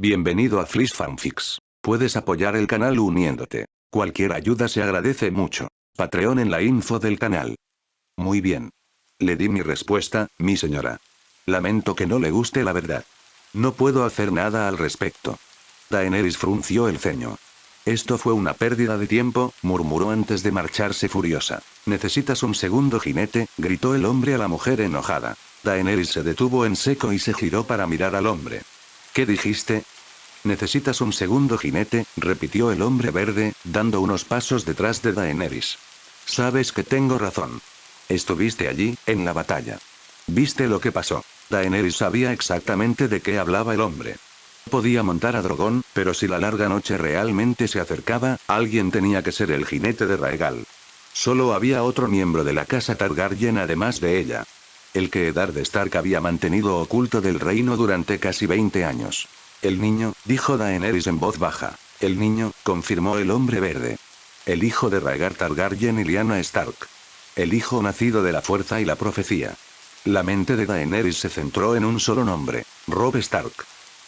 Bienvenido a Fliss Fanfics. Puedes apoyar el canal uniéndote. Cualquier ayuda se agradece mucho. Patreon en la info del canal. Muy bien. Le di mi respuesta, mi señora. Lamento que no le guste la verdad. No puedo hacer nada al respecto. Daenerys frunció el ceño. Esto fue una pérdida de tiempo, murmuró antes de marcharse furiosa. ¿Necesitas un segundo jinete?, gritó el hombre a la mujer enojada. Daenerys se detuvo en seco y se giró para mirar al hombre. ¿Qué dijiste? ¿Necesitas un segundo jinete?, repitió el hombre verde, dando unos pasos detrás de Daenerys. Sabes que tengo razón. Estuviste allí, en la batalla. ¿Viste lo que pasó? Daenerys sabía exactamente de qué hablaba el hombre. Podía montar a Drogon, pero si la larga noche realmente se acercaba, alguien tenía que ser el jinete de Rhaegal. Solo había otro miembro de la casa Targaryen además de ella. El que Eddard Stark había mantenido oculto del reino durante casi 20 años. El niño, dijo Daenerys en voz baja. El niño, confirmó el hombre verde. El hijo de Rhaegar Targaryen y Lyanna Stark. El hijo nacido de la fuerza y la profecía. La mente de Daenerys se centró en un solo nombre, Robb Stark.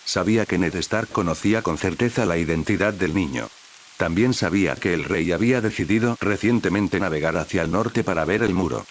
Sabía que Ned Stark conocía con certeza la identidad del niño. También sabía que el rey había decidido recientemente navegar hacia el norte para ver el muro.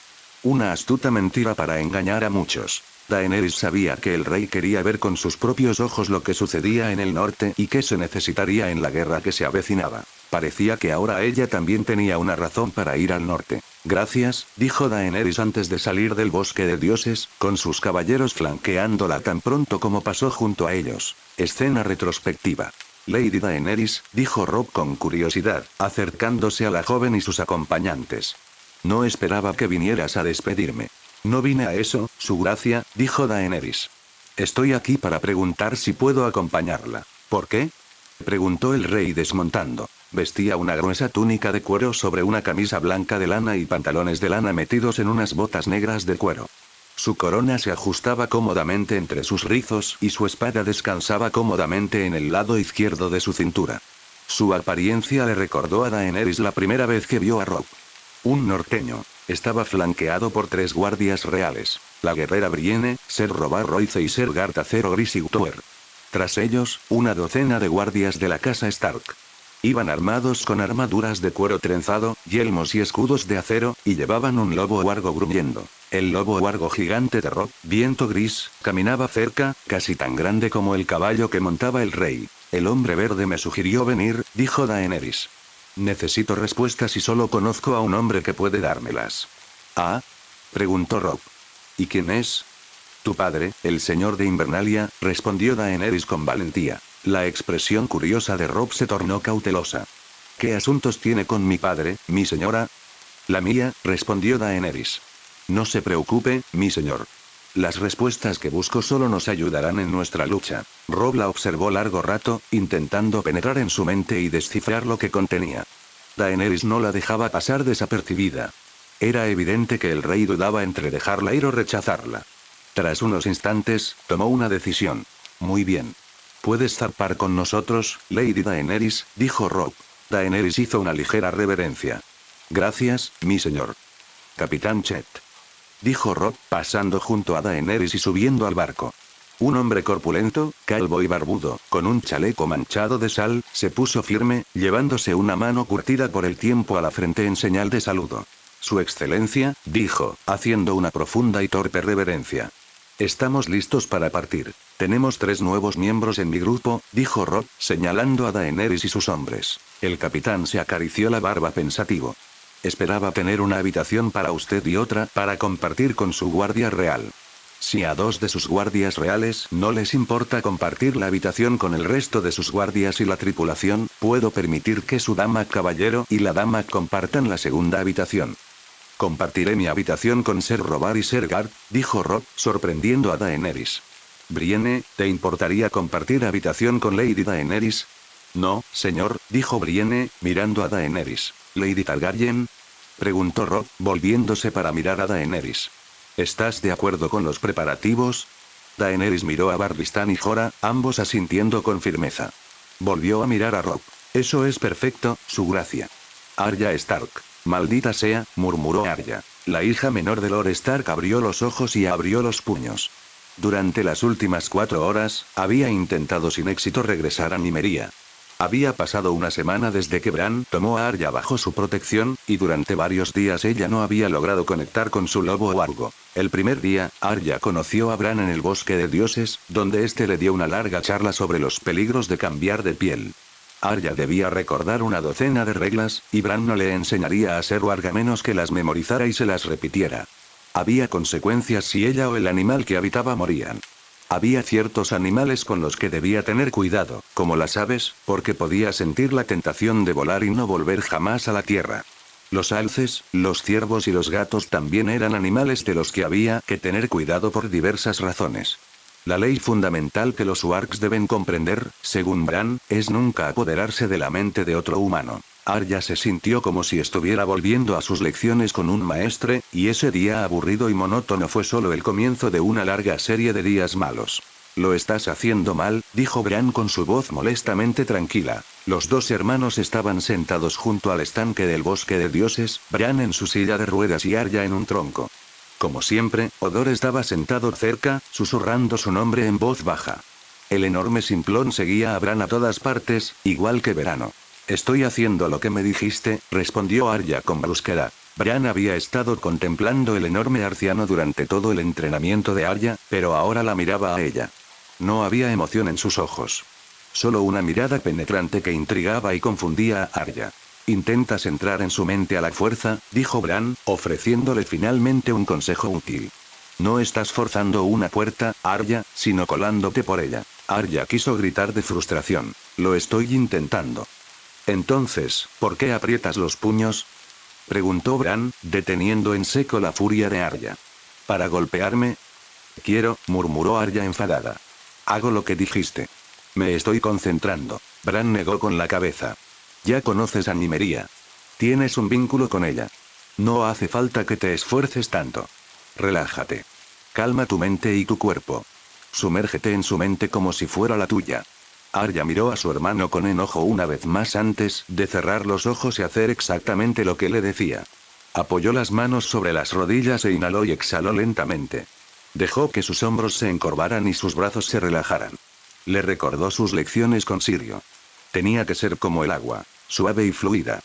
Una astuta mentira para engañar a muchos. Daenerys sabía que el rey quería ver con sus propios ojos lo que sucedía en el norte y qué se necesitaría en la guerra que se avecinaba. Parecía que ahora ella también tenía una razón para ir al norte. Gracias, dijo Daenerys antes de salir del bosque de dioses, con sus caballeros flanqueándola tan pronto como pasó junto a ellos. Escena retrospectiva. Lady Daenerys, dijo Robb con curiosidad, acercándose a la joven y sus acompañantes. No esperaba que vinieras a despedirme. No vine a eso, su gracia, dijo Daenerys. Estoy aquí para preguntar si puedo acompañarla. ¿Por qué?, preguntó el rey desmontando. Vestía una gruesa túnica de cuero sobre una camisa blanca de lana y pantalones de lana metidos en unas botas negras de cuero. Su corona se ajustaba cómodamente entre sus rizos y su espada descansaba cómodamente en el lado izquierdo de su cintura. Su apariencia le recordó a Daenerys la primera vez que vio a Robb. Un norteño. Estaba flanqueado por 3 guardias reales. La guerrera Brienne, Ser Robar Royce y Ser Gartacero Grisigutuer. Tras ellos, una docena de guardias de la casa Stark. Iban armados con armaduras de cuero trenzado, yelmos y escudos de acero, y llevaban un lobo huargo gruñendo. El lobo huargo gigante de Robb, viento gris, caminaba cerca, casi tan grande como el caballo que montaba el rey. El hombre verde me sugirió venir, dijo Daenerys. Necesito respuestas y solo conozco a un hombre que puede dármelas. ¿Ah?, preguntó Robb. ¿Y quién es? Tu padre, el señor de Invernalia, respondió Daenerys con valentía. La expresión curiosa de Robb se tornó cautelosa. ¿Qué asuntos tiene con mi padre, mi señora? La mía, respondió Daenerys. No se preocupe, mi señor. Las respuestas que busco solo nos ayudarán en nuestra lucha. Robb la observó largo rato, intentando penetrar en su mente y descifrar lo que contenía. Daenerys no la dejaba pasar desapercibida. Era evidente que el rey dudaba entre dejarla ir o rechazarla. Tras unos instantes, tomó una decisión. Muy bien. Puedes zarpar con nosotros, Lady Daenerys, dijo Robb. Daenerys hizo una ligera reverencia. Gracias, mi señor. Capitán Chet. Dijo Robb, pasando junto a Daenerys y subiendo al barco. Un hombre corpulento, calvo y barbudo, con un chaleco manchado de sal, se puso firme, llevándose una mano curtida por el tiempo a la frente en señal de saludo. Su excelencia, dijo, haciendo una profunda y torpe reverencia. Estamos listos para partir. Tenemos 3 nuevos miembros en mi grupo, dijo Robb, señalando a Daenerys y sus hombres. El capitán se acarició la barba pensativo. Esperaba tener una habitación para usted y otra para compartir con su guardia real. Si a 2 de sus guardias reales no les importa compartir la habitación con el resto de sus guardias y la tripulación, puedo permitir que su dama caballero y la dama compartan la segunda habitación. Compartiré mi habitación con Ser Robar y Ser Gart, dijo Robb, sorprendiendo a Daenerys. Brienne, ¿te importaría compartir habitación con Lady Daenerys? No, señor, dijo Brienne, mirando a Daenerys. ¿Lady Targaryen?, preguntó Robb, volviéndose para mirar a Daenerys. ¿Estás de acuerdo con los preparativos? Daenerys miró a Barristan y Jorah, ambos asintiendo con firmeza. Volvió a mirar a Robb. Eso es perfecto, su gracia. Arya Stark. Maldita sea, murmuró Arya. La hija menor de Lord Stark abrió los ojos y abrió los puños. Durante las últimas 4 horas, había intentado sin éxito regresar a Nimería. Había pasado una semana desde que Bran tomó a Arya bajo su protección, y durante varios días ella no había logrado conectar con su lobo o algo. El primer día, Arya conoció a Bran en el bosque de dioses, donde este le dio una larga charla sobre los peligros de cambiar de piel. Arya debía recordar una docena de reglas, y Bran no le enseñaría a ser warg a menos que las memorizara y se las repitiera. Había consecuencias si ella o el animal que habitaba morían. Había ciertos animales con los que debía tener cuidado, como las aves, porque podía sentir la tentación de volar y no volver jamás a la tierra. Los alces, los ciervos y los gatos también eran animales de los que había que tener cuidado por diversas razones. La ley fundamental que los wargs deben comprender, según Bran, es nunca apoderarse de la mente de otro humano. Arya se sintió como si estuviera volviendo a sus lecciones con un maestre, y ese día aburrido y monótono fue solo el comienzo de una larga serie de días malos. Lo estás haciendo mal, dijo Bran con su voz molestamente tranquila. Los dos hermanos estaban sentados junto al estanque del bosque de dioses, Bran en su silla de ruedas y Arya en un tronco. Como siempre, Hodor estaba sentado cerca, susurrando su nombre en voz baja. El enorme simplón seguía a Bran a todas partes, igual que Verano. Estoy haciendo lo que me dijiste, respondió Arya con brusquedad. Bran había estado contemplando el enorme arciano durante todo el entrenamiento de Arya, pero ahora la miraba a ella. No había emoción en sus ojos. Solo una mirada penetrante que intrigaba y confundía a Arya. «Intentas entrar en su mente a la fuerza», dijo Bran, ofreciéndole finalmente un consejo útil. «No estás forzando una puerta, Arya, sino colándote por ella». Arya quiso gritar de frustración. «Lo estoy intentando». «Entonces, ¿por qué aprietas los puños?», preguntó Bran, deteniendo en seco la furia de Arya. «¿Para golpearme?». «Quiero», murmuró Arya enfadada. «Hago lo que dijiste». «Me estoy concentrando». Bran negó con la cabeza. «Ya conoces a Nymeria. Tienes un vínculo con ella. No hace falta que te esfuerces tanto. Relájate. Calma tu mente y tu cuerpo. Sumérgete en su mente como si fuera la tuya». Arya miró a su hermano con enojo una vez más antes de cerrar los ojos y hacer exactamente lo que le decía. Apoyó las manos sobre las rodillas e inhaló y exhaló lentamente. Dejó que sus hombros se encorvaran y sus brazos se relajaran. Le recordó sus lecciones con Syrio. Tenía que ser como el agua, suave y fluida.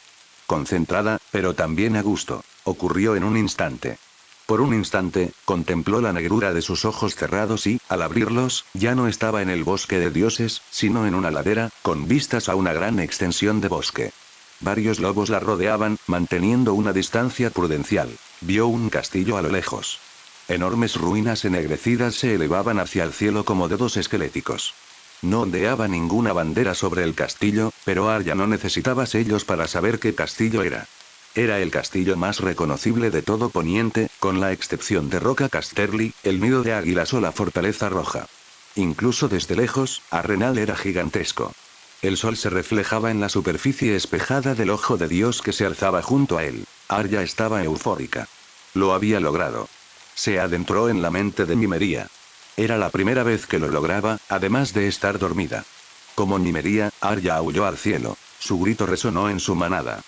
Concentrada, pero también a gusto. Ocurrió en un instante. Por un instante, contempló la negrura de sus ojos cerrados y, al abrirlos, ya no estaba en el bosque de dioses, sino en una ladera, con vistas a una gran extensión de bosque. Varios lobos la rodeaban, manteniendo una distancia prudencial. Vio un castillo a lo lejos. Enormes ruinas ennegrecidas se elevaban hacia el cielo como dedos esqueléticos. No ondeaba ninguna bandera sobre el castillo, pero Arya no necesitaba sellos para saber qué castillo era. Era el castillo más reconocible de todo Poniente, con la excepción de Roca Casterly, el nido de águilas o la fortaleza roja. Incluso desde lejos, Arrenal era gigantesco. El sol se reflejaba en la superficie espejada del ojo de Dios que se alzaba junto a él. Arya estaba eufórica. Lo había logrado. Se adentró en la mente de Nymeria. Era la primera vez que lo lograba, además de estar dormida. Como Nymeria, Arya aulló al cielo. Su grito resonó en su manada.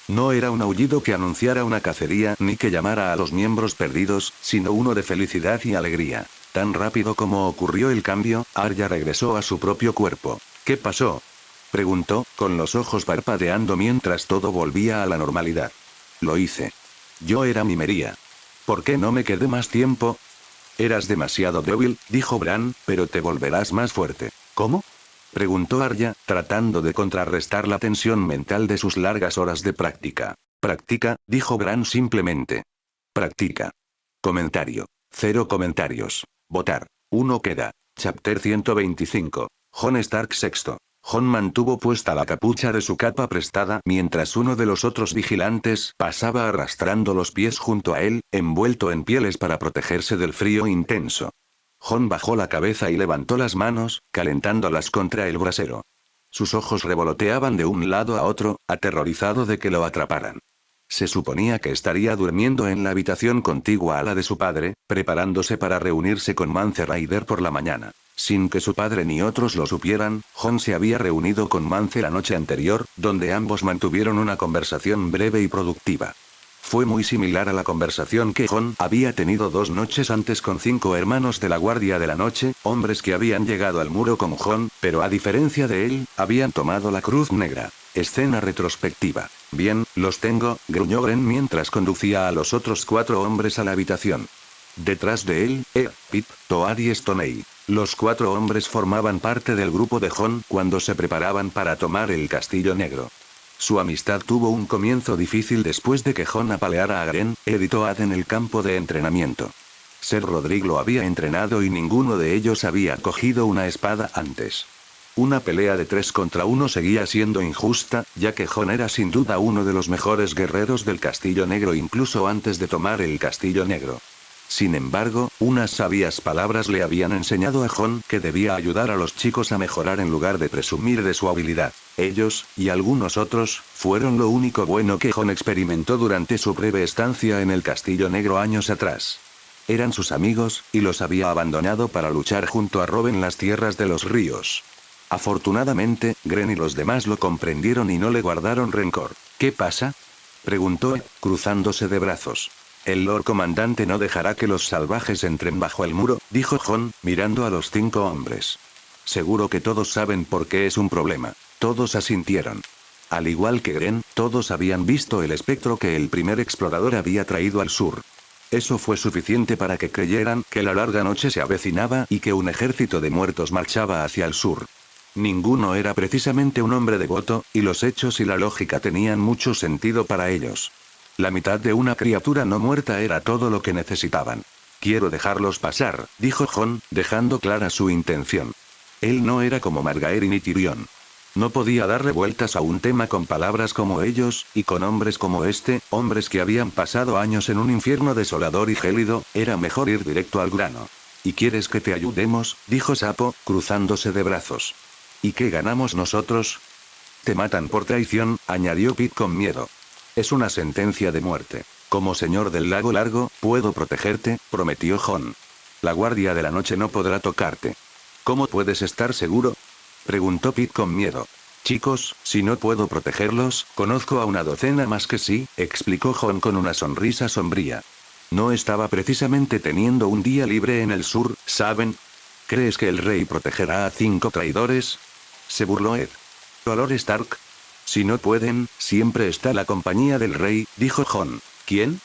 No era un aullido que anunciara una cacería ni que llamara a los miembros perdidos, sino uno de felicidad y alegría. Tan rápido como ocurrió el cambio, Arya regresó a su propio cuerpo. «¿Qué pasó?», preguntó, con los ojos parpadeando mientras todo volvía a la normalidad. «Lo hice. Yo era Nymeria. ¿Por qué no me quedé más tiempo?». «Eras demasiado débil», dijo Bran, «pero te volverás más fuerte». «¿Cómo?», preguntó Arya, tratando de contrarrestar la tensión mental de sus largas horas de práctica. «Practica», dijo Bran simplemente. «Practica». Comentario. 0 comentarios. Votar. 1 queda. Chapter 125. Jon Stark VI. Jon mantuvo puesta la capucha de su capa prestada mientras uno de los otros vigilantes pasaba arrastrando los pies junto a él, envuelto en pieles para protegerse del frío intenso. Jon bajó la cabeza y levantó las manos, calentándolas contra el brasero. Sus ojos revoloteaban de un lado a otro, aterrorizado de que lo atraparan. Se suponía que estaría durmiendo en la habitación contigua a la de su padre, preparándose para reunirse con Mance Rayder por la mañana. Sin que su padre ni otros lo supieran, Jon se había reunido con Mance la noche anterior, donde ambos mantuvieron una conversación breve y productiva. Fue muy similar a la conversación que Jon había tenido 2 noches antes con 5 hermanos de la Guardia de la Noche, hombres que habían llegado al muro como Jon, pero a diferencia de él, habían tomado la Cruz Negra. Escena retrospectiva. Bien, los tengo, gruñó Gren mientras conducía a los otros 4 hombres a la habitación. Detrás de él, Pip, Toad y Stoney. Los 4 hombres formaban parte del grupo de Jon cuando se preparaban para tomar el Castillo Negro. Su amistad tuvo un comienzo difícil después de que Jon apaleara a Gren, Ed y Toad en el campo de entrenamiento. Ser Rodrigo lo había entrenado y ninguno de ellos había cogido una espada antes. Una pelea de 3 contra 1 seguía siendo injusta, ya que Jon era sin duda uno de los mejores guerreros del Castillo Negro incluso antes de tomar el Castillo Negro. Sin embargo, unas sabias palabras le habían enseñado a Jon que debía ayudar a los chicos a mejorar en lugar de presumir de su habilidad. Ellos, y algunos otros, fueron lo único bueno que Jon experimentó durante su breve estancia en el Castillo Negro años atrás. Eran sus amigos, y los había abandonado para luchar junto a Rob en las tierras de los ríos. Afortunadamente, Gren y los demás lo comprendieron y no le guardaron rencor. ¿Qué pasa?, preguntó Ed, cruzándose de brazos. El Lord Comandante no dejará que los salvajes entren bajo el muro, dijo Jon, mirando a los 5 hombres. Seguro que todos saben por qué es un problema. Todos asintieron. Al igual que Gren, todos habían visto el espectro que el primer explorador había traído al sur. Eso fue suficiente para que creyeran que la larga noche se avecinaba y que un ejército de muertos marchaba hacia el sur. Ninguno era precisamente un hombre devoto, y los hechos y la lógica tenían mucho sentido para ellos. La mitad de una criatura no muerta era todo lo que necesitaban. Quiero dejarlos pasar, dijo Jon, dejando clara su intención. Él no era como Margaery ni Tyrion. No podía darle vueltas a un tema con palabras como ellos, y con hombres como este, hombres que habían pasado años en un infierno desolador y gélido, era mejor ir directo al grano. ¿Y quieres que te ayudemos?, dijo Sapo, cruzándose de brazos. ¿Y qué ganamos nosotros? Te matan por traición, añadió Pip con miedo. Es una sentencia de muerte. Como señor del lago largo, puedo protegerte, prometió Jon. La Guardia de la Noche no podrá tocarte. ¿Cómo puedes estar seguro?, preguntó Pip con miedo. Chicos, si no puedo protegerlos, conozco a una docena más que sí, explicó Jon con una sonrisa sombría. No estaba precisamente teniendo un día libre en el sur, ¿saben? ¿Crees que el rey protegerá a 5 traidores?, se burló Ed. ¿Valor Stark? Si no pueden, siempre está la compañía del rey, dijo Jon. ¿Quién?,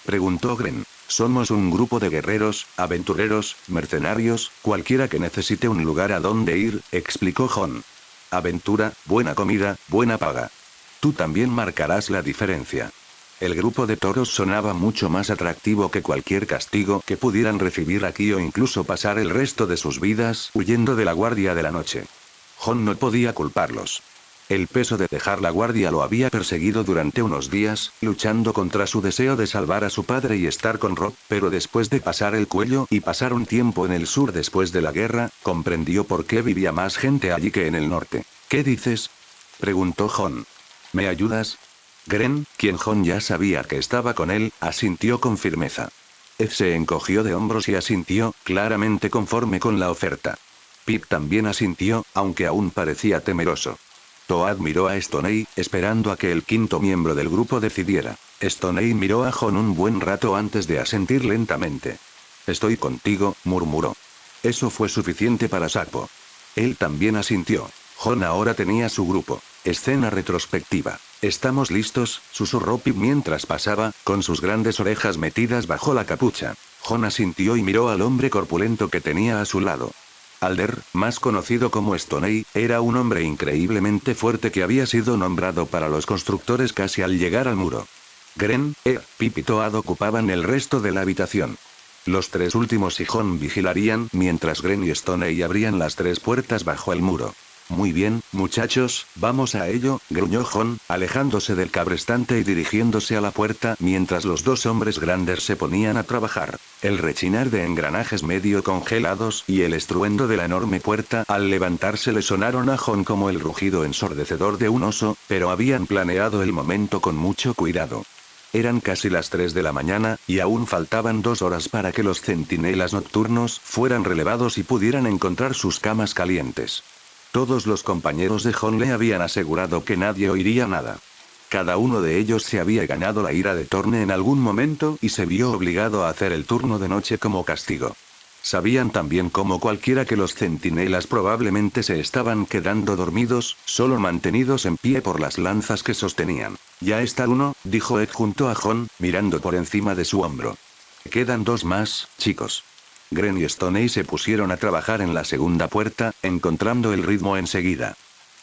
preguntó Gren. Somos un grupo de guerreros, aventureros, mercenarios, cualquiera que necesite un lugar a donde ir, explicó Jon. Aventura, buena comida, buena paga. Tú también marcarás la diferencia. El grupo de toros sonaba mucho más atractivo que cualquier castigo que pudieran recibir aquí o incluso pasar el resto de sus vidas huyendo de la Guardia de la Noche. Jon no podía culparlos. El peso de dejar la guardia lo había perseguido durante unos días, luchando contra su deseo de salvar a su padre y estar con Rob, pero después de pasar el cuello y pasar un tiempo en el sur después de la guerra, comprendió por qué vivía más gente allí que en el norte. ¿Qué dices?, preguntó Jon. ¿Me ayudas? Gren, quien Jon ya sabía que estaba con él, asintió con firmeza. Ed se encogió de hombros y asintió, claramente conforme con la oferta. Pip también asintió, aunque aún parecía temeroso. Toad miró a Stoney, esperando a que el 5.º miembro del grupo decidiera. Stoney miró a Jon un buen rato antes de asentir lentamente. Estoy contigo, murmuró. Eso fue suficiente para Sapo. Él también asintió. Jon ahora tenía su grupo. Escena retrospectiva. ¿Estamos listos?, susurró Pip mientras pasaba, con sus grandes orejas metidas bajo la capucha. Jon asintió y miró al hombre corpulento que tenía a su lado. Alder, más conocido como Stoney, era un hombre increíblemente fuerte que había sido nombrado para los constructores casi al llegar al muro. Gren, Pip y Toad ocupaban el resto de la habitación. Los 3 últimos y Jon vigilarían mientras Gren y Stoney abrían las 3 puertas bajo el muro. Muy bien, muchachos, vamos a ello, gruñó Jon, alejándose del cabrestante y dirigiéndose a la puerta mientras los 2 hombres grandes se ponían a trabajar. El rechinar de engranajes medio congelados y el estruendo de la enorme puerta al levantarse le sonaron a Jon como el rugido ensordecedor de un oso, pero habían planeado el momento con mucho cuidado. Eran casi las 3 de la mañana, y aún faltaban 2 horas para que los centinelas nocturnos fueran relevados y pudieran encontrar sus camas calientes. Todos los compañeros de Jon le habían asegurado que nadie oiría nada. Cada uno de ellos se había ganado la ira de Thorne en algún momento y se vio obligado a hacer el turno de noche como castigo. Sabían también como cualquiera que los centinelas probablemente se estaban quedando dormidos, solo mantenidos en pie por las lanzas que sostenían. Ya está uno, dijo Ed junto a Jon, mirando por encima de su hombro. Quedan 2 más, chicos. Gren y Stoney se pusieron a trabajar en la segunda puerta, encontrando el ritmo enseguida.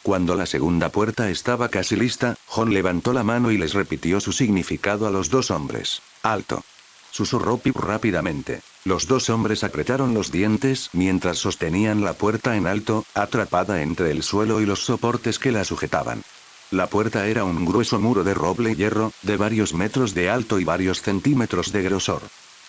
Cuando la segunda puerta estaba casi lista, Jon levantó la mano y les repitió su significado a los 2 hombres. ¡Alto!, susurró Pip rápidamente. Los 2 hombres apretaron los dientes mientras sostenían la puerta en alto, atrapada entre el suelo y los soportes que la sujetaban. La puerta era un grueso muro de roble y hierro, de varios metros de alto y varios centímetros de grosor.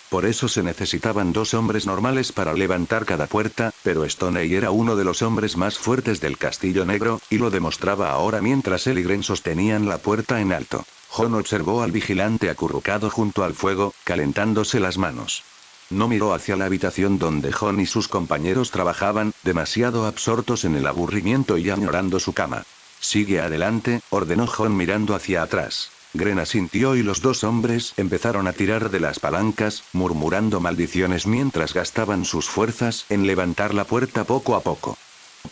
Por eso se necesitaban 2 hombres normales para levantar cada puerta, pero Stoney era uno de los hombres más fuertes del Castillo Negro, y lo demostraba ahora mientras él y Gren sostenían la puerta en alto. Jon observó al vigilante acurrucado junto al fuego, calentándose las manos. No miró hacia la habitación donde Jon y sus compañeros trabajaban, demasiado absortos en el aburrimiento y añorando su cama. Sigue adelante, ordenó Jon mirando hacia atrás. Gren asintió y los 2 hombres empezaron a tirar de las palancas, murmurando maldiciones mientras gastaban sus fuerzas en levantar la puerta poco a poco.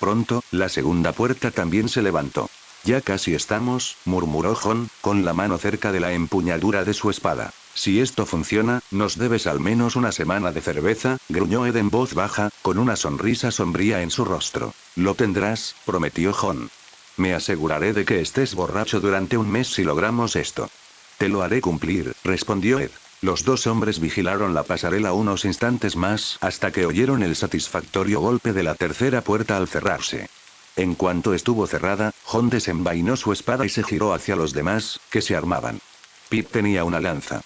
Pronto, la segunda puerta también se levantó. Ya casi estamos, murmuró Jon, con la mano cerca de la empuñadura de su espada. Si esto funciona, nos debes al menos una semana de cerveza, gruñó Ed en voz baja, con una sonrisa sombría en su rostro. Lo tendrás, prometió Jon. Me aseguraré de que estés borracho durante un mes si logramos esto. Te lo haré cumplir, respondió Ed. Los 2 hombres vigilaron la pasarela unos instantes más hasta que oyeron el satisfactorio golpe de la tercera puerta al cerrarse. En cuanto estuvo cerrada, Jon desenvainó su espada y se giró hacia los demás, que se armaban. Pip tenía una lanza.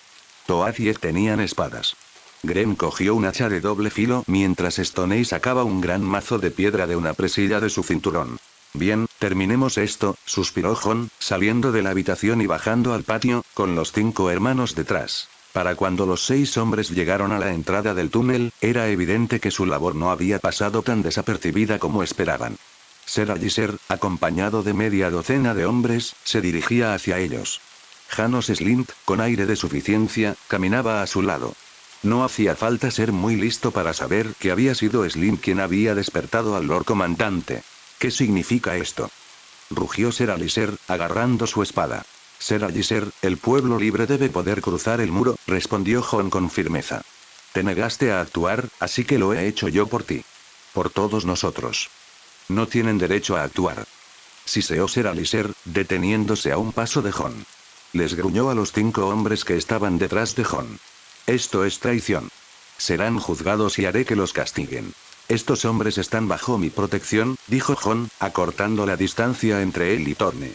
Toad y Ed tenían espadas. Gren cogió un hacha de doble filo mientras Stoney sacaba un gran mazo de piedra de una presilla de su cinturón. Bien, terminemos esto, suspiró Jon, saliendo de la habitación y bajando al patio, con los 5 hermanos detrás. Para cuando los 6 hombres llegaron a la entrada del túnel, era evidente que su labor no había pasado tan desapercibida como esperaban. Ser Alliser, acompañado de media docena de hombres, se dirigía hacia ellos. Janos Slint, con aire de suficiencia, caminaba a su lado. No hacía falta ser muy listo para saber que había sido Slint quien había despertado al Lord Comandante. ¿Qué significa esto?, rugió Ser Alliser, agarrando su espada. Ser Alliser, el pueblo libre debe poder cruzar el muro, respondió Jon con firmeza. Te negaste a actuar, así que lo he hecho yo por ti. Por todos nosotros. No tienen derecho a actuar. Siseó Ser Alliser, deteniéndose a un paso de Jon. Les gruñó a los 5 hombres que estaban detrás de Jon. Esto es traición. Serán juzgados y haré que los castiguen. Estos hombres están bajo mi protección, dijo Jon, acortando la distancia entre él y Thorne.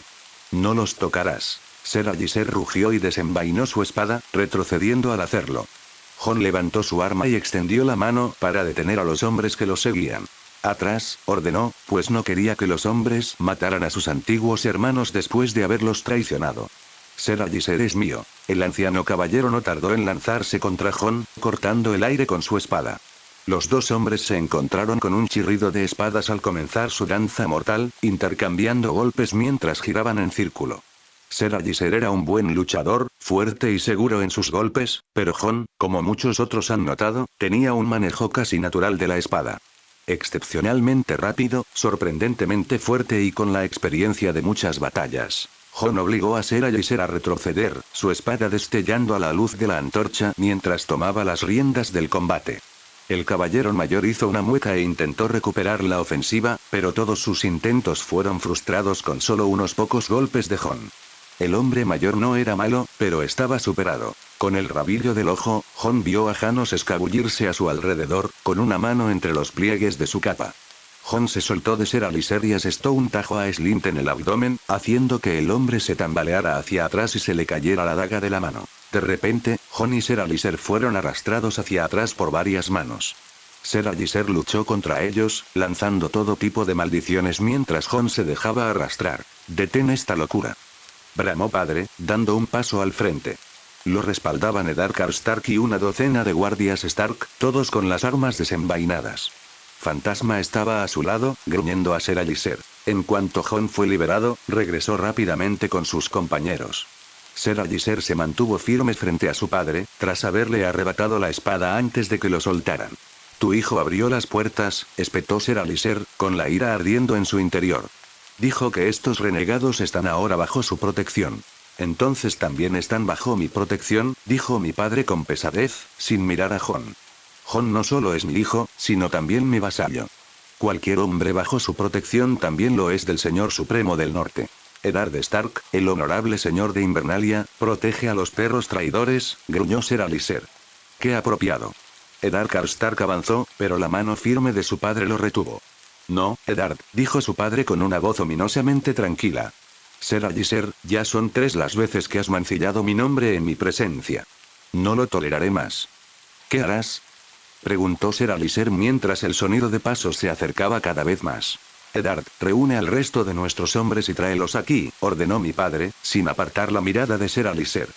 No los tocarás. Ser Alliser rugió y desenvainó su espada, retrocediendo al hacerlo. Jon levantó su arma y extendió la mano para detener a los hombres que lo seguían. Atrás, ordenó, pues no quería que los hombres mataran a sus antiguos hermanos después de haberlos traicionado. Ser Alliser es mío. El anciano caballero no tardó en lanzarse contra Jon, cortando el aire con su espada. Los 2 hombres se encontraron con un chirrido de espadas al comenzar su danza mortal, intercambiando golpes mientras giraban en círculo. Ser Alliser era un buen luchador, fuerte y seguro en sus golpes, pero Jon, como muchos otros han notado, tenía un manejo casi natural de la espada. Excepcionalmente rápido, sorprendentemente fuerte y con la experiencia de muchas batallas. Jon obligó a Ser Alliser a retroceder, su espada destellando a la luz de la antorcha mientras tomaba las riendas del combate. El caballero mayor hizo una mueca e intentó recuperar la ofensiva, pero todos sus intentos fueron frustrados con solo unos pocos golpes de Jon. El hombre mayor no era malo, pero estaba superado. Con el rabillo del ojo, Jon vio a Janos escabullirse a su alrededor, con una mano entre los pliegues de su capa. Jon se soltó de Ser Alliser y asestó un tajo a Slint en el abdomen, haciendo que el hombre se tambaleara hacia atrás y se le cayera la daga de la mano. De repente, Jon y Ser Alliser fueron arrastrados hacia atrás por varias manos. Ser Alliser luchó contra ellos, lanzando todo tipo de maldiciones mientras Jon se dejaba arrastrar. «Detén esta locura», bramó padre, dando un paso al frente. Lo respaldaban Eddard Stark y una docena de guardias Stark, todos con las armas desenvainadas. Fantasma estaba a su lado, gruñendo a Ser Alliser. En cuanto Jon fue liberado, regresó rápidamente con sus compañeros. Ser Alliser se mantuvo firme frente a su padre, tras haberle arrebatado la espada antes de que lo soltaran. Tu hijo abrió las puertas, espetó Ser Alliser, con la ira ardiendo en su interior. Dijo que estos renegados están ahora bajo su protección. Entonces también están bajo mi protección, dijo mi padre con pesadez, sin mirar a Jon. Jon no solo es mi hijo, sino también mi vasallo. Cualquier hombre bajo su protección también lo es del Señor Supremo del Norte. Eddard Stark, el honorable señor de Invernalia, protege a los perros traidores, gruñó Ser Alliser. ¡Qué apropiado! Eddard Stark avanzó, pero la mano firme de su padre lo retuvo. No, Eddard, dijo su padre con una voz ominosamente tranquila. Ser Alliser, ya son 3 las veces que has mancillado mi nombre en mi presencia. No lo toleraré más. ¿Qué harás?, preguntó Ser Alliser mientras el sonido de pasos se acercaba cada vez más. Eddard, reúne al resto de nuestros hombres y tráelos aquí, ordenó mi padre, sin apartar la mirada de Ser Alliser.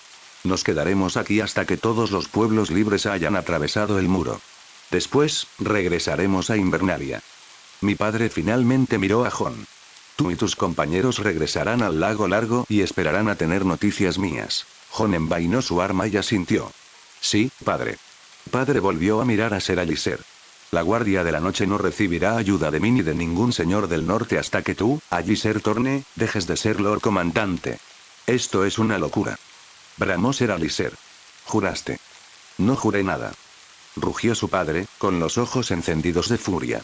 Nos quedaremos aquí hasta que todos los pueblos libres hayan atravesado el muro. Después, regresaremos a Invernalia. Mi padre finalmente miró a Jon. Tú y tus compañeros regresarán al lago largo y esperarán a tener noticias mías. Jon envainó su arma y asintió. Sí, padre. Padre volvió a mirar a Ser Alliser. La Guardia de la Noche no recibirá ayuda de mí ni de ningún señor del norte hasta que tú, Alliser Thorne, dejes de ser Lord Comandante. Esto es una locura. Bramó Ser Alliser. Juraste. No juré nada. Rugió su padre, con los ojos encendidos de furia.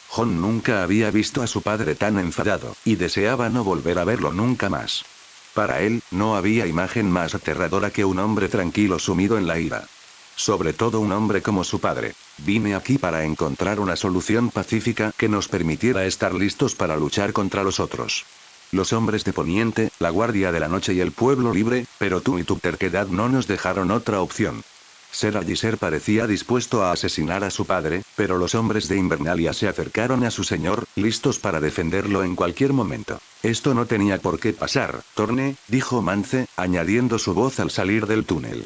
Jon nunca había visto a su padre tan enfadado, y deseaba no volver a verlo nunca más. Para él, no había imagen más aterradora que un hombre tranquilo sumido en la ira. Sobre todo un hombre como su padre. Vine aquí para encontrar una solución pacífica que nos permitiera estar listos para luchar contra los otros. Los hombres de Poniente, la Guardia de la Noche y el pueblo libre, pero tú y tu terquedad no nos dejaron otra opción. Ser Alliser parecía dispuesto a asesinar a su padre, pero los hombres de Invernalia se acercaron a su señor, listos para defenderlo en cualquier momento. Esto no tenía por qué pasar, Thorne, dijo Mance, añadiendo su voz al salir del túnel.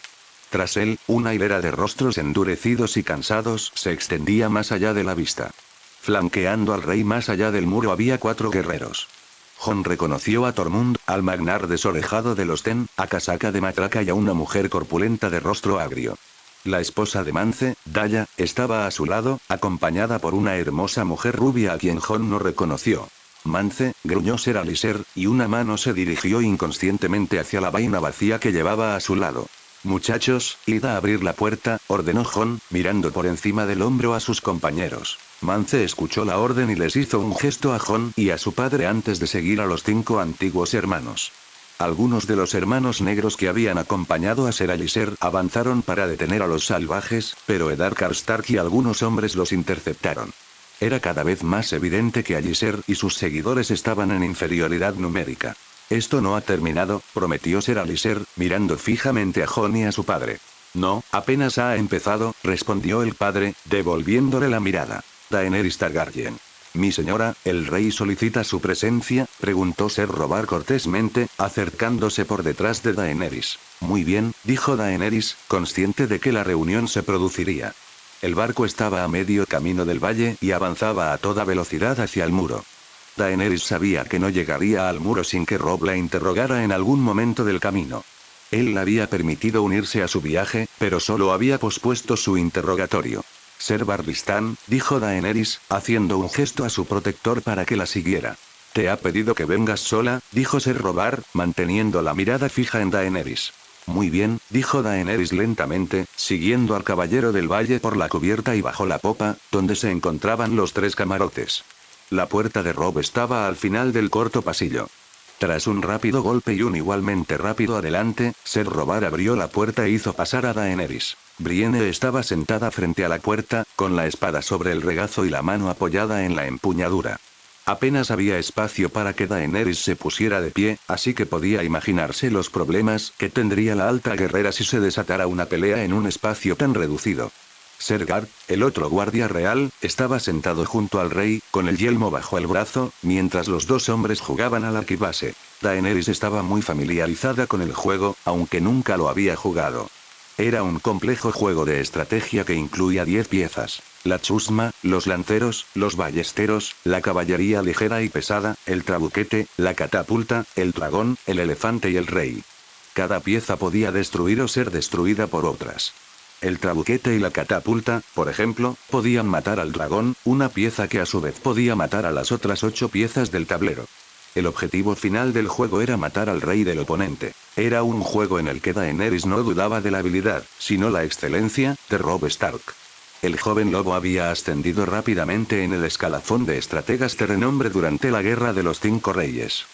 Tras él, una hilera de rostros endurecidos y cansados se extendía más allá de la vista. Flanqueando al rey más allá del muro había 4 guerreros. Jon reconoció a Tormund, al magnar desorejado de los Ten, a Casaca de Matraca y a una mujer corpulenta de rostro agrio. La esposa de Mance, Daya, estaba a su lado, acompañada por una hermosa mujer rubia a quien Jon no reconoció. Mance, gruñó Ser Alliser, y una mano se dirigió inconscientemente hacia la vaina vacía que llevaba a su lado. Muchachos, id a abrir la puerta, ordenó Jon, mirando por encima del hombro a sus compañeros. Mance escuchó la orden y les hizo un gesto a Jon y a su padre antes de seguir a los 5 antiguos hermanos. Algunos de los hermanos negros que habían acompañado a Ser Alliser avanzaron para detener a los salvajes, pero Eddard Stark y algunos hombres los interceptaron. Era cada vez más evidente que Alliser y sus seguidores estaban en inferioridad numérica. Esto no ha terminado, prometió Ser Alliser, mirando fijamente a Jon y a su padre. No, apenas ha empezado, respondió el padre, devolviéndole la mirada. Daenerys Targaryen. Mi señora, ¿el rey solicita su presencia?, preguntó Ser Robar cortésmente, acercándose por detrás de Daenerys. Muy bien, dijo Daenerys, consciente de que la reunión se produciría. El barco estaba a medio camino del valle y avanzaba a toda velocidad hacia el muro. Daenerys sabía que no llegaría al muro sin que Robb la interrogara en algún momento del camino. Él le había permitido unirse a su viaje, pero solo había pospuesto su interrogatorio. Ser Barristan, dijo Daenerys, haciendo un gesto a su protector para que la siguiera. Te ha pedido que vengas sola, dijo Ser Robar, manteniendo la mirada fija en Daenerys. Muy bien, dijo Daenerys lentamente, siguiendo al caballero del valle por la cubierta y bajo la popa, donde se encontraban los 3 camarotes. La puerta de Robb estaba al final del corto pasillo. Tras un rápido golpe y un igualmente rápido adelante, Ser Robar abrió la puerta e hizo pasar a Daenerys. Brienne estaba sentada frente a la puerta, con la espada sobre el regazo y la mano apoyada en la empuñadura. Apenas había espacio para que Daenerys se pusiera de pie, así que podía imaginarse los problemas que tendría la alta guerrera si se desatara una pelea en un espacio tan reducido. Ser Gard, el otro guardia real, estaba sentado junto al rey, con el yelmo bajo el brazo, mientras los 2 hombres jugaban al arquibase. Daenerys estaba muy familiarizada con el juego, aunque nunca lo había jugado. Era un complejo juego de estrategia que incluía 10 piezas. La chusma, los lanceros, los ballesteros, la caballería ligera y pesada, el trabuquete, la catapulta, el dragón, el elefante y el rey. Cada pieza podía destruir o ser destruida por otras. El trabuquete y la catapulta, por ejemplo, podían matar al dragón, una pieza que a su vez podía matar a las otras 8 piezas del tablero. El objetivo final del juego era matar al rey del oponente. Era un juego en el que Daenerys no dudaba de la habilidad, sino la excelencia, de Robb Stark. El joven lobo había ascendido rápidamente en el escalafón de estrategas de renombre durante la Guerra de los 5 Reyes.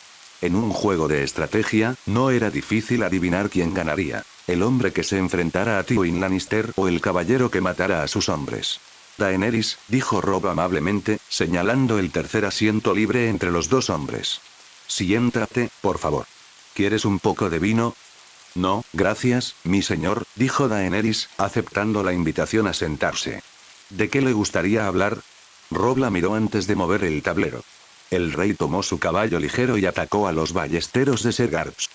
En un juego de estrategia, no era difícil adivinar quién ganaría: el hombre que se enfrentara a Tywin Lannister o el caballero que matara a sus hombres. Daenerys, dijo Robb amablemente, señalando el tercer asiento libre entre los 2 hombres. Siéntate, por favor. ¿Quieres un poco de vino? No, gracias, mi señor, dijo Daenerys, aceptando la invitación a sentarse. ¿De qué le gustaría hablar? Robb la miró antes de mover el tablero. El rey tomó su caballo ligero y atacó a los ballesteros de Ser Garps.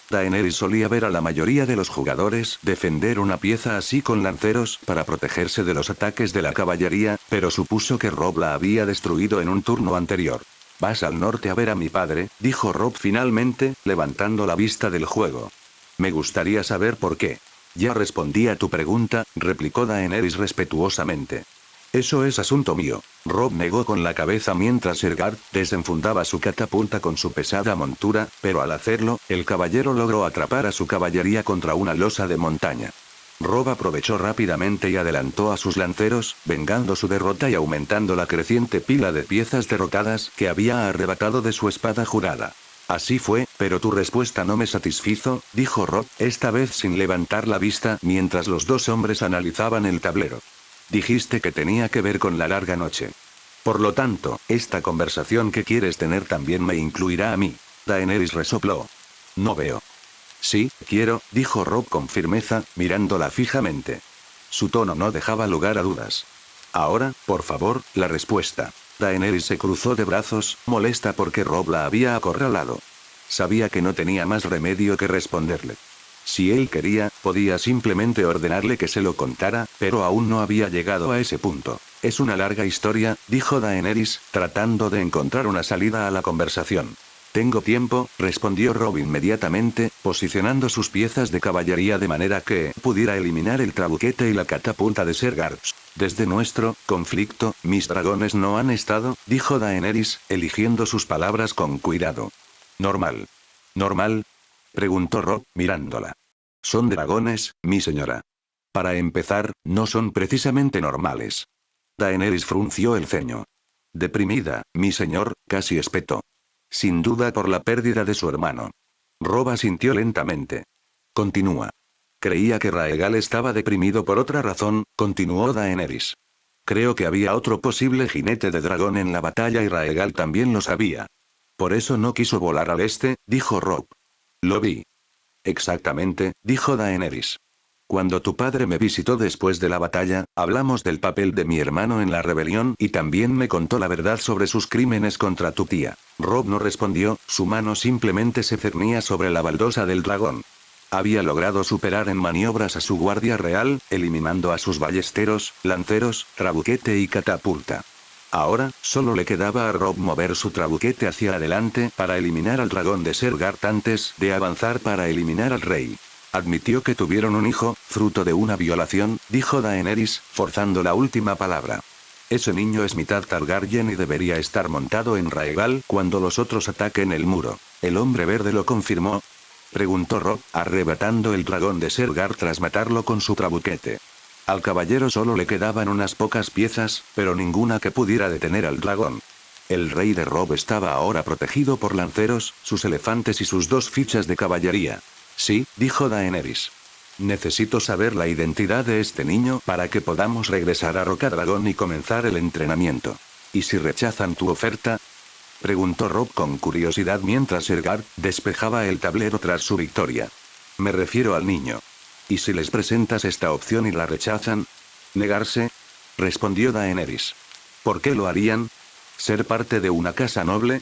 Daenerys solía ver a la mayoría de los jugadores defender una pieza así con lanceros para protegerse de los ataques de la caballería, pero supuso que Robb la había destruido en un turno anterior. «Vas al norte a ver a mi padre», dijo Robb finalmente, levantando la vista del juego. «Me gustaría saber por qué». «Ya respondí a tu pregunta», replicó Daenerys respetuosamente. «Eso es asunto mío». Robb negó con la cabeza mientras Sergard desenfundaba su catapulta con su pesada montura, pero al hacerlo, el caballero logró atrapar a su caballería contra una losa de montaña. Robb aprovechó rápidamente y adelantó a sus lanceros, vengando su derrota y aumentando la creciente pila de piezas derrotadas que había arrebatado de su espada jurada. «Así fue, pero tu respuesta no me satisfizo», dijo Robb, esta vez sin levantar la vista mientras los 2 hombres analizaban el tablero. «Dijiste que tenía que ver con la larga noche. Por lo tanto, esta conversación que quieres tener también me incluirá a mí». Daenerys resopló. «No veo». «Sí, quiero», dijo Robb con firmeza, mirándola fijamente. Su tono no dejaba lugar a dudas. «Ahora, por favor, la respuesta». Daenerys se cruzó de brazos, molesta porque Robb la había acorralado. Sabía que no tenía más remedio que responderle. Si él quería, podía simplemente ordenarle que se lo contara, pero aún no había llegado a ese punto. «Es una larga historia», dijo Daenerys, tratando de encontrar una salida a la conversación. «Tengo tiempo», respondió Robb inmediatamente, posicionando sus piezas de caballería de manera que pudiera eliminar el trabuquete y la catapulta de Ser Garps. «Desde nuestro conflicto, mis dragones no han estado», dijo Daenerys, eligiendo sus palabras con cuidado. «Normal». «¿Normal?», preguntó Robb, mirándola. «Son dragones, mi señora. Para empezar, no son precisamente normales». Daenerys frunció el ceño. «Deprimida, mi señor», casi espetó. «Sin duda por la pérdida de su hermano». Robb asintió lentamente. «Continúa». «Creía que Raegal estaba deprimido por otra razón», continuó Daenerys. «Creo que había otro posible jinete de dragón en la batalla y Raegal también lo sabía. Por eso no quiso volar al este», dijo Robb. «Lo vi». «Exactamente», dijo Daenerys. «Cuando tu padre me visitó después de la batalla, hablamos del papel de mi hermano en la rebelión y también me contó la verdad sobre sus crímenes contra tu tía». Robb no respondió, su mano simplemente se cernía sobre la baldosa del dragón. Había logrado superar en maniobras a su guardia real, eliminando a sus ballesteros, lanceros, trabuquete y catapulta. Ahora, solo le quedaba a Robb mover su trabuquete hacia adelante para eliminar al dragón de Ser Garp antes de avanzar para eliminar al rey. «Admitió que tuvieron un hijo, fruto de una violación», dijo Daenerys, forzando la última palabra. «Ese niño es mitad Targaryen y debería estar montado en Raegal cuando los otros ataquen el muro». «¿El hombre verde lo confirmó?», preguntó Robb, arrebatando el dragón de Ser Garp tras matarlo con su trabuquete. Al caballero solo le quedaban unas pocas piezas, pero ninguna que pudiera detener al dragón. El rey de Robb estaba ahora protegido por lanceros, sus elefantes y sus 2 fichas de caballería. «Sí», dijo Daenerys. «Necesito saber la identidad de este niño para que podamos regresar a Rocadragón y comenzar el entrenamiento». «¿Y si rechazan tu oferta?», preguntó Robb con curiosidad mientras Sergard despejaba el tablero tras su victoria. «Me refiero al niño». «¿Y si les presentas esta opción y la rechazan?». «Negarse», respondió Daenerys. «¿Por qué lo harían? ¿Ser parte de una casa noble?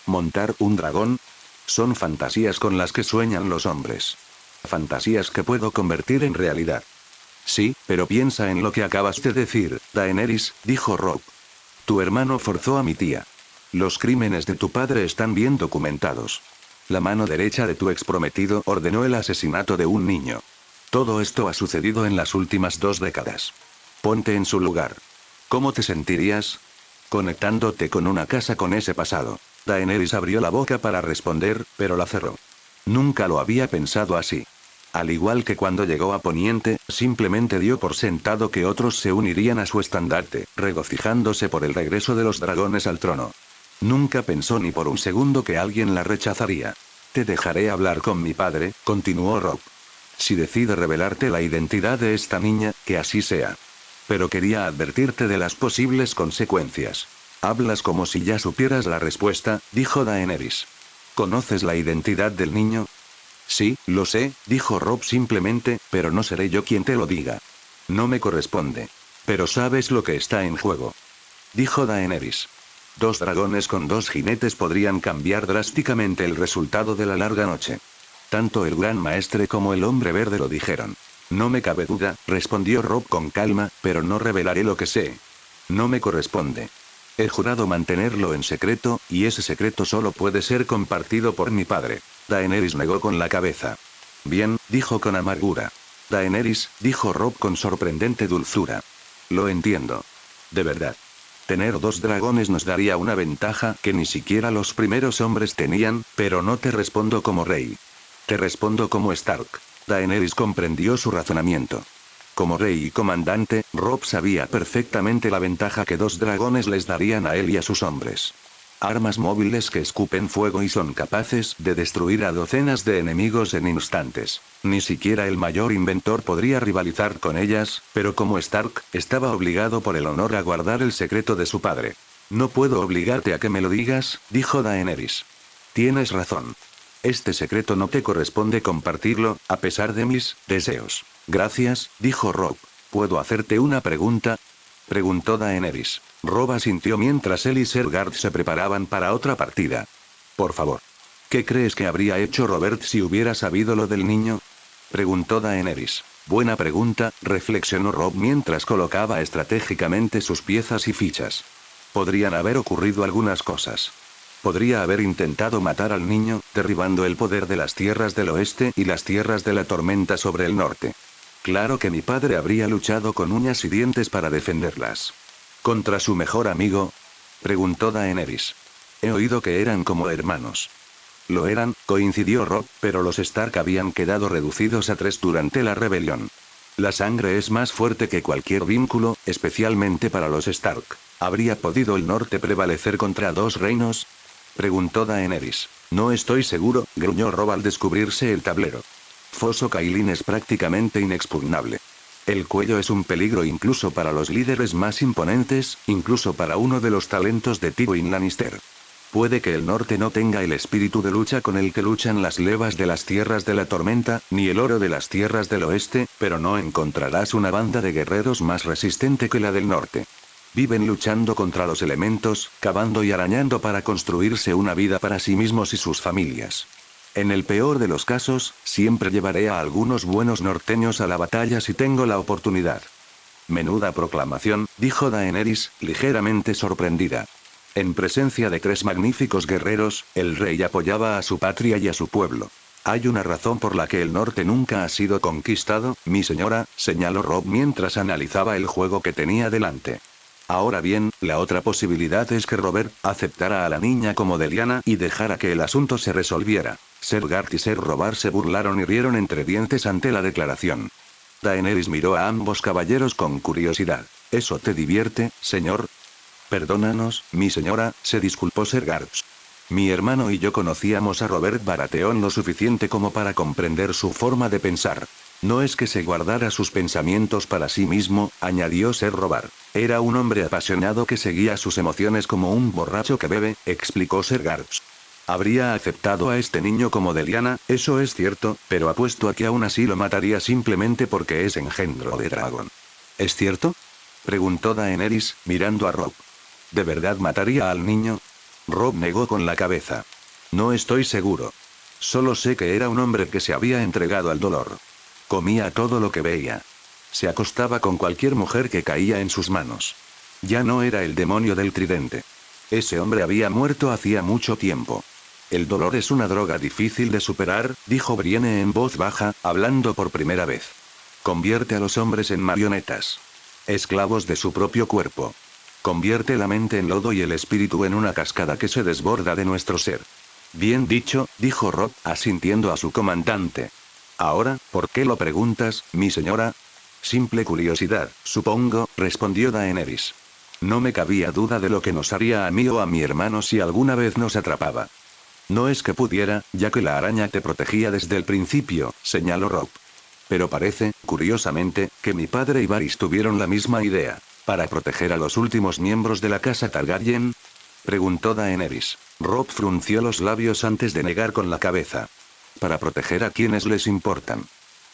¿Montar un dragón? Son fantasías con las que sueñan los hombres. Fantasías que puedo convertir en realidad». Sí, pero piensa en lo que acabas de decir, Daenerys, dijo Robb. Tu hermano forzó a mi tía. Los crímenes de tu padre están bien documentados. La mano derecha de tu exprometido ordenó el asesinato de un niño. Todo esto ha sucedido en las últimas 2 décadas. Ponte en su lugar. ¿Cómo te sentirías? Conectándote con una casa con ese pasado. Daenerys abrió la boca para responder, pero la cerró. Nunca lo había pensado así. Al igual que cuando llegó a Poniente, simplemente dio por sentado que otros se unirían a su estandarte, regocijándose por el regreso de los dragones al trono. Nunca pensó ni por un segundo que alguien la rechazaría. Te dejaré hablar con mi padre, continuó Robb. Si decide revelarte la identidad de esta niña, que así sea. Pero quería advertirte de las posibles consecuencias. Hablas como si ya supieras la respuesta, dijo Daenerys. ¿Conoces la identidad del niño? Sí, lo sé, dijo Robb simplemente, pero no seré yo quien te lo diga. No me corresponde. Pero sabes lo que está en juego. Dijo Daenerys. 2 dragones con 2 jinetes podrían cambiar drásticamente el resultado de la larga noche. Tanto el gran maestre como el hombre verde lo dijeron. No me cabe duda, respondió Robb con calma, pero no revelaré lo que sé. No me corresponde. He jurado mantenerlo en secreto, y ese secreto solo puede ser compartido por mi padre. Daenerys negó con la cabeza. Bien, dijo con amargura. Daenerys, dijo Robb con sorprendente dulzura. Lo entiendo. De verdad. Tener 2 dragones nos daría una ventaja que ni siquiera los primeros hombres tenían, pero no te respondo como rey. Te respondo como Stark. Daenerys comprendió su razonamiento. Como rey y comandante, Robb sabía perfectamente la ventaja que 2 dragones les darían a él y a sus hombres. Armas móviles que escupen fuego y son capaces de destruir a docenas de enemigos en instantes. Ni siquiera el mayor inventor podría rivalizar con ellas, pero como Stark, estaba obligado por el honor a guardar el secreto de su padre. No puedo obligarte a que me lo digas, dijo Daenerys. Tienes razón. Este secreto no te corresponde compartirlo, a pesar de mis deseos. Gracias, dijo Robb. ¿Puedo hacerte una pregunta? Preguntó Daenerys. Robb asintió mientras él y Sergard se preparaban para otra partida. Por favor. ¿Qué crees que habría hecho Robert si hubiera sabido lo del niño? Preguntó Daenerys. Buena pregunta, reflexionó Robb mientras colocaba estratégicamente sus piezas y fichas. Podrían haber ocurrido algunas cosas. Podría haber intentado matar al niño, derribando el poder de las tierras del oeste y las tierras de la tormenta sobre el norte. Claro que mi padre habría luchado con uñas y dientes para defenderlas. ¿Contra su mejor amigo? Preguntó Daenerys. He oído que eran como hermanos. Lo eran, coincidió Robb, pero los Stark habían quedado reducidos a 3 durante la rebelión. La sangre es más fuerte que cualquier vínculo, especialmente para los Stark. ¿Habría podido el norte prevalecer contra 2 reinos? Preguntó Daenerys. No estoy seguro, gruñó Robb al descubrirse el tablero. Foso Cailin es prácticamente inexpugnable. El cuello es un peligro incluso para los líderes más imponentes, incluso para uno de los talentos de Tywin Lannister. Puede que el norte no tenga el espíritu de lucha con el que luchan las levas de las tierras de la tormenta, ni el oro de las tierras del oeste, pero no encontrarás una banda de guerreros más resistente que la del norte. Viven luchando contra los elementos, cavando y arañando para construirse una vida para sí mismos y sus familias. En el peor de los casos, siempre llevaré a algunos buenos norteños a la batalla si tengo la oportunidad. Menuda proclamación, dijo Daenerys, ligeramente sorprendida. En presencia de 3 magníficos guerreros, el rey apoyaba a su patria y a su pueblo. Hay una razón por la que el norte nunca ha sido conquistado, mi señora, señaló Robb mientras analizaba el juego que tenía delante. Ahora bien, la otra posibilidad es que Robert aceptara a la niña como Deliana y dejara que el asunto se resolviera. Sergard y Ser Robar se burlaron y rieron entre dientes ante la declaración. Daenerys miró a ambos caballeros con curiosidad. ¿Eso te divierte, señor? Perdónanos, mi señora, se disculpó Sergard. Mi hermano y yo conocíamos a Robert Baratheon lo suficiente como para comprender su forma de pensar. No es que se guardara sus pensamientos para sí mismo, añadió Ser Robar. Era un hombre apasionado que seguía sus emociones como un borracho que bebe, explicó Sergard. Habría aceptado a este niño como Deliana, eso es cierto, pero apuesto a que aún así lo mataría simplemente porque es engendro de dragón. ¿Es cierto? Preguntó Daenerys, mirando a Robb. ¿De verdad mataría al niño? Robb negó con la cabeza. No estoy seguro. Solo sé que era un hombre que se había entregado al dolor. Comía todo lo que veía. Se acostaba con cualquier mujer que caía en sus manos. Ya no era el demonio del tridente. Ese hombre había muerto hacía mucho tiempo. El dolor es una droga difícil de superar, dijo Brienne en voz baja, hablando por primera vez. Convierte a los hombres en marionetas. Esclavos de su propio cuerpo. Convierte la mente en lodo y el espíritu en una cascada que se desborda de nuestro ser. Bien dicho, dijo Robb, asintiendo a su comandante. Ahora, ¿por qué lo preguntas, mi señora? Simple curiosidad, supongo, respondió Daenerys. No me cabía duda de lo que nos haría a mí o a mi hermano si alguna vez nos atrapaba. No es que pudiera, ya que la araña te protegía desde el principio, señaló Robb. Pero parece, curiosamente, que mi padre y Varys tuvieron la misma idea. ¿Para proteger a los últimos miembros de la casa Targaryen? Preguntó Daenerys. Robb frunció los labios antes de negar con la cabeza. Para proteger a quienes les importan.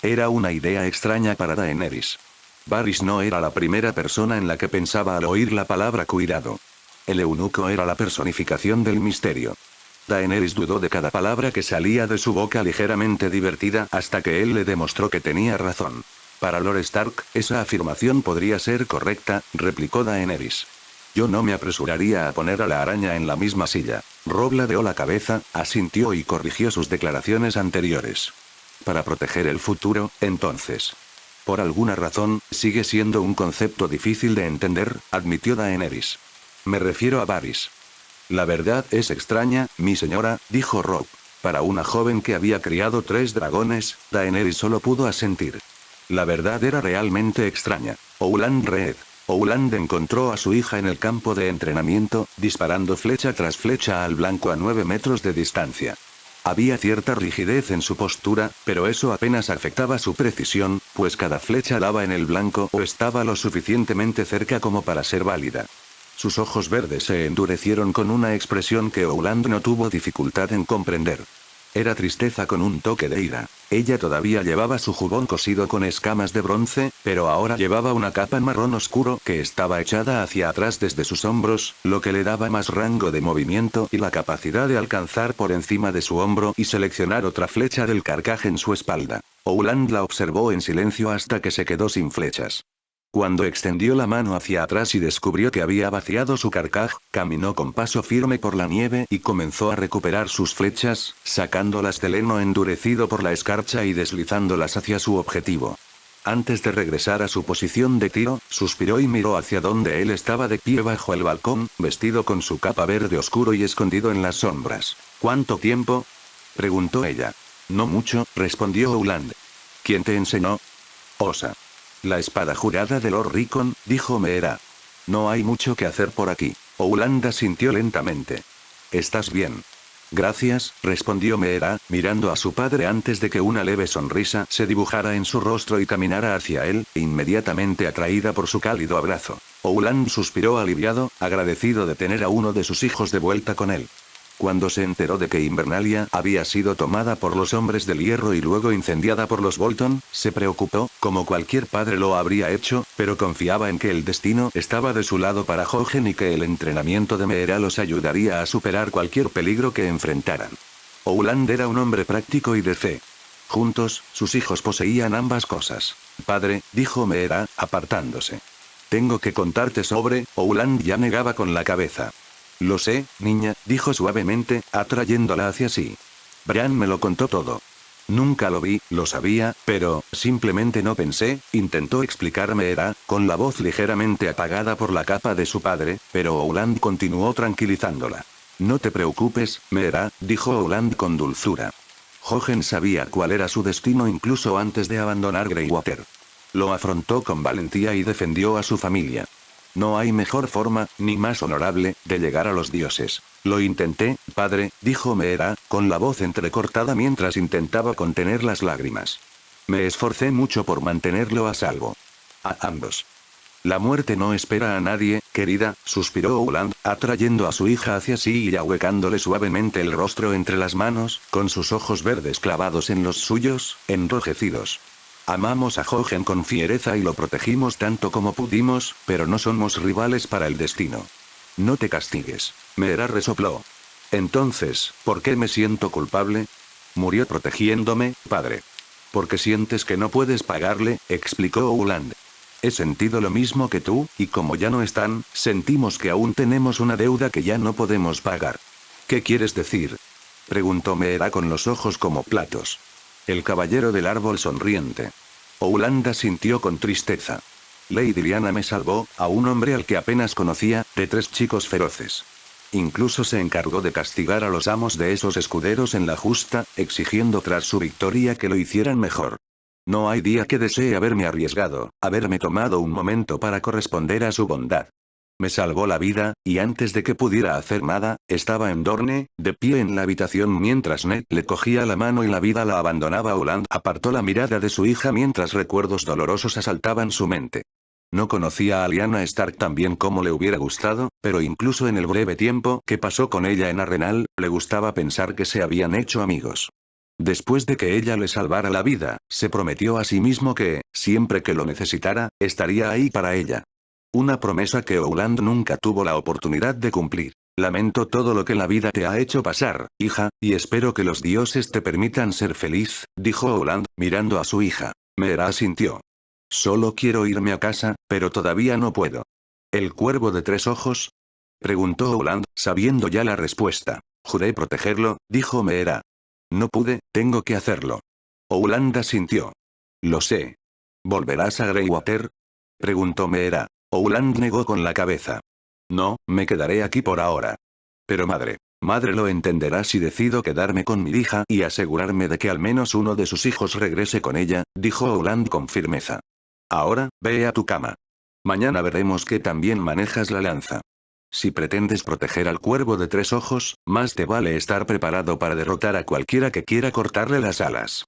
Era una idea extraña para Daenerys. Varys no era la primera persona en la que pensaba al oír la palabra cuidado. El eunuco era la personificación del misterio. Daenerys dudó de cada palabra que salía de su boca ligeramente divertida hasta que él le demostró que tenía razón. Para Lord Stark, esa afirmación podría ser correcta, replicó Daenerys. Yo no me apresuraría a poner a la araña en la misma silla. Robb ladeó la cabeza, asintió y corrigió sus declaraciones anteriores. Para proteger el futuro, entonces. Por alguna razón, sigue siendo un concepto difícil de entender, admitió Daenerys. Me refiero a Varys. La verdad es extraña, mi señora, dijo Robb. Para una joven que había criado 3 dragones, Daenerys solo pudo asentir. La verdad era realmente extraña. Ouland Reed. Ouland encontró a su hija en el campo de entrenamiento, disparando flecha tras flecha al blanco a 9 metros de distancia. Había cierta rigidez en su postura, pero eso apenas afectaba su precisión, pues cada flecha daba en el blanco o estaba lo suficientemente cerca como para ser válida. Sus ojos verdes se endurecieron con una expresión que Ouland no tuvo dificultad en comprender. Era tristeza con un toque de ira. Ella todavía llevaba su jubón cosido con escamas de bronce, pero ahora llevaba una capa marrón oscuro que estaba echada hacia atrás desde sus hombros, lo que le daba más rango de movimiento y la capacidad de alcanzar por encima de su hombro y seleccionar otra flecha del carcaj en su espalda. Ouland la observó en silencio hasta que se quedó sin flechas. Cuando extendió la mano hacia atrás y descubrió que había vaciado su carcaj, caminó con paso firme por la nieve y comenzó a recuperar sus flechas, sacándolas del heno endurecido por la escarcha y deslizándolas hacia su objetivo. Antes de regresar a su posición de tiro, suspiró y miró hacia donde él estaba de pie bajo el balcón, vestido con su capa verde oscuro y escondido en las sombras. ¿Cuánto tiempo? Preguntó ella. No mucho, respondió Ouland. ¿Quién te enseñó? Osa. La espada jurada de Lord Rickon, dijo Meera. No hay mucho que hacer por aquí. Ouland asintió lentamente. ¿Estás bien? Gracias, respondió Meera, mirando a su padre antes de que una leve sonrisa se dibujara en su rostro y caminara hacia él, inmediatamente atraída por su cálido abrazo. Ouland suspiró aliviado, agradecido de tener a uno de sus hijos de vuelta con él. Cuando se enteró de que Invernalia había sido tomada por los hombres del hierro y luego incendiada por los Bolton, se preocupó, como cualquier padre lo habría hecho, pero confiaba en que el destino estaba de su lado para Jojen y que el entrenamiento de Meera los ayudaría a superar cualquier peligro que enfrentaran. Ouland era un hombre práctico y de fe. Juntos, sus hijos poseían ambas cosas. Padre, dijo Meera, apartándose. Tengo que contarte sobre, Ouland ya negaba con la cabeza. Lo sé, niña, dijo suavemente, atrayéndola hacia sí. Bran me lo contó todo. Nunca lo vi, lo sabía, pero, simplemente no pensé, intentó explicarme con la voz ligeramente apagada por la capa de su padre, pero Ouland continuó tranquilizándola. No te preocupes, Meera, dijo Ouland con dulzura. Jojen sabía cuál era su destino incluso antes de abandonar Greywater. Lo afrontó con valentía y defendió a su familia. No hay mejor forma, ni más honorable, de llegar a los dioses. Lo intenté, padre, dijo Meera, con la voz entrecortada mientras intentaba contener las lágrimas. Me esforcé mucho por mantenerlo a salvo. A ambos. La muerte no espera a nadie, querida, suspiró Ouland, atrayendo a su hija hacia sí y ahuecándole suavemente el rostro entre las manos, con sus ojos verdes clavados en los suyos, enrojecidos. Amamos a Jojen con fiereza y lo protegimos tanto como pudimos, pero no somos rivales para el destino. No te castigues. Meera resopló. Entonces, ¿por qué me siento culpable? Murió protegiéndome, padre. Porque sientes que no puedes pagarle, explicó Ouland. He sentido lo mismo que tú, y como ya no están, sentimos que aún tenemos una deuda que ya no podemos pagar. ¿Qué quieres decir? Preguntó Meera con los ojos como platos. El caballero del árbol sonriente. Ouland asintió con tristeza. Lady Lyanna me salvó, a un hombre al que apenas conocía, de 3 chicos feroces. Incluso se encargó de castigar a los amos de esos escuderos en la justa, exigiendo tras su victoria que lo hicieran mejor. No hay día que desee haberme arriesgado, haberme tomado un momento para corresponder a su bondad. Me salvó la vida, y antes de que pudiera hacer nada, estaba en Dorne, de pie en la habitación mientras Ned le cogía la mano y la vida la abandonaba. Ouland apartó la mirada de su hija mientras recuerdos dolorosos asaltaban su mente. No conocía a Lyanna Stark tan bien como le hubiera gustado, pero incluso en el breve tiempo que pasó con ella en Arrenal, le gustaba pensar que se habían hecho amigos. Después de que ella le salvara la vida, se prometió a sí mismo que, siempre que lo necesitara, estaría ahí para ella. Una promesa que Ouland nunca tuvo la oportunidad de cumplir. Lamento todo lo que la vida te ha hecho pasar, hija, y espero que los dioses te permitan ser feliz, dijo Ouland, mirando a su hija. Meera asintió. Solo quiero irme a casa, pero todavía no puedo. ¿El cuervo de 3 ojos? Preguntó Ouland, sabiendo ya la respuesta. Juré protegerlo, dijo Meera. No pude, tengo que hacerlo. Ouland asintió. Lo sé. ¿Volverás a Greywater? Preguntó Meera. Ouland negó con la cabeza. No, me quedaré aquí por ahora. Pero madre lo entenderá si decido quedarme con mi hija y asegurarme de que al menos uno de sus hijos regrese con ella, dijo Ouland con firmeza. Ahora, ve a tu cama. Mañana veremos que también manejas la lanza. Si pretendes proteger al cuervo de 3 ojos, más te vale estar preparado para derrotar a cualquiera que quiera cortarle las alas.